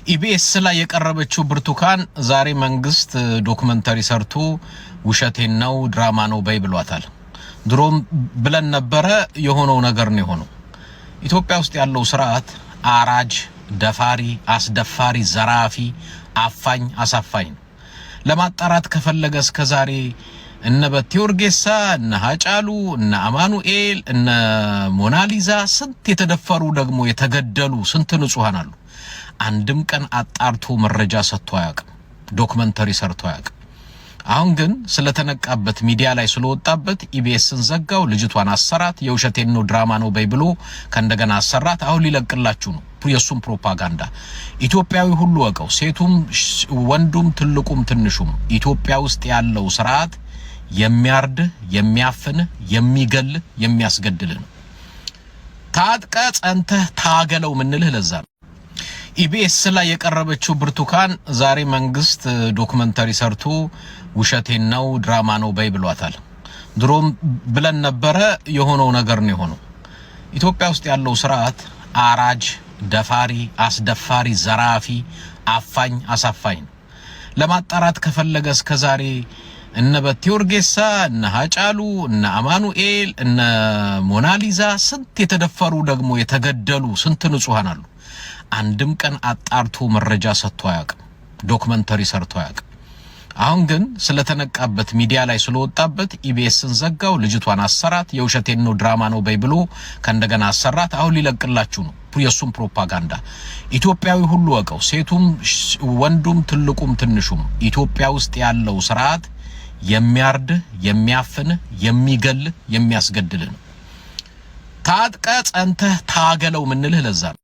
ኢቢኤስ ላይ የቀረበችው ብርቱካን ዛሬ መንግስት ዶክመንተሪ ሰርቶ ውሸቴን ነው ድራማ ነው በይ ብሏታል። ድሮም ብለን ነበረ የሆነው ነገር ነው የሆነው። ኢትዮጵያ ውስጥ ያለው ስርዓት አራጅ፣ ደፋሪ፣ አስደፋሪ፣ ዘራፊ፣ አፋኝ፣ አሳፋኝ ነው። ለማጣራት ከፈለገ እስከ ዛሬ እነ በቴ ኡርጌሳ፣ እነ ሃጫሉ፣ እነ አማኑኤል፣ እነ ሞናሊዛ ስንት የተደፈሩ ደግሞ የተገደሉ ስንት ንጹሃን አሉ። አንድም ቀን አጣርቶ መረጃ ሰጥቶ አያውቅም። ዶክመንተሪ ሰርቶ አያውቅም። አሁን ግን ስለተነቃበት ሚዲያ ላይ ስለወጣበት ኢቢኤስን ዘጋው፣ ልጅቷን አሰራት፣ የውሸቴን ነው ድራማ ነው በይ ብሎ ከእንደገና አሰራት። አሁን ሊለቅላችሁ ነው የሱም ፕሮፓጋንዳ። ኢትዮጵያዊ ሁሉ ወቀው፣ ሴቱም ወንዱም ትልቁም ትንሹም ኢትዮጵያ ውስጥ ያለው ስርዓት የሚያርድ የሚያፍን የሚገል የሚያስገድል ነው። ታጥቀ ጸንተህ ታገለው ምንልህ ለዛ ነው። ኢቢኤስ ላይ የቀረበችው ብርቱካን ዛሬ መንግስት ዶክመንተሪ ሰርቶ ውሸቴን ነው ድራማ ነው በይ ብሏታል። ድሮም ብለን ነበረ የሆነው ነገር ነው የሆነው። ኢትዮጵያ ውስጥ ያለው ስርዓት አራጅ፣ ደፋሪ፣ አስደፋሪ፣ ዘራፊ፣ አፋኝ፣ አሳፋኝ ነው። ለማጣራት ከፈለገ እስከ ዛሬ እነ በቴ ኡርጌሳ፣ እነ ሃጫሉ፣ እነ አማኑኤል፣ እነ ሞናሊዛ ስንት የተደፈሩ ደግሞ የተገደሉ ስንት ንጹሃን አሉ። አንድም ቀን አጣርቶ መረጃ ሰጥቶ አያውቅም። ዶክመንተሪ ሰርቶ አያውቅም። አሁን ግን ስለተነቃበት ሚዲያ ላይ ስለወጣበት ኢቢኤስን ዘጋው፣ ልጅቷን አሰራት፣ የውሸቴን ነው ድራማ ነው በይ ብሎ ከእንደገና አሰራት። አሁን ሊለቅላችሁ ነው የሱም ፕሮፓጋንዳ። ኢትዮጵያዊ ሁሉ ወቀው፣ ሴቱም ወንዱም ትልቁም ትንሹም ኢትዮጵያ ውስጥ ያለው ስርዓት የሚያርድ የሚያፍን የሚገል የሚያስገድል ነው። ታጥቀ ጸንተህ ታገለው ምንልህ ለዛ ነው።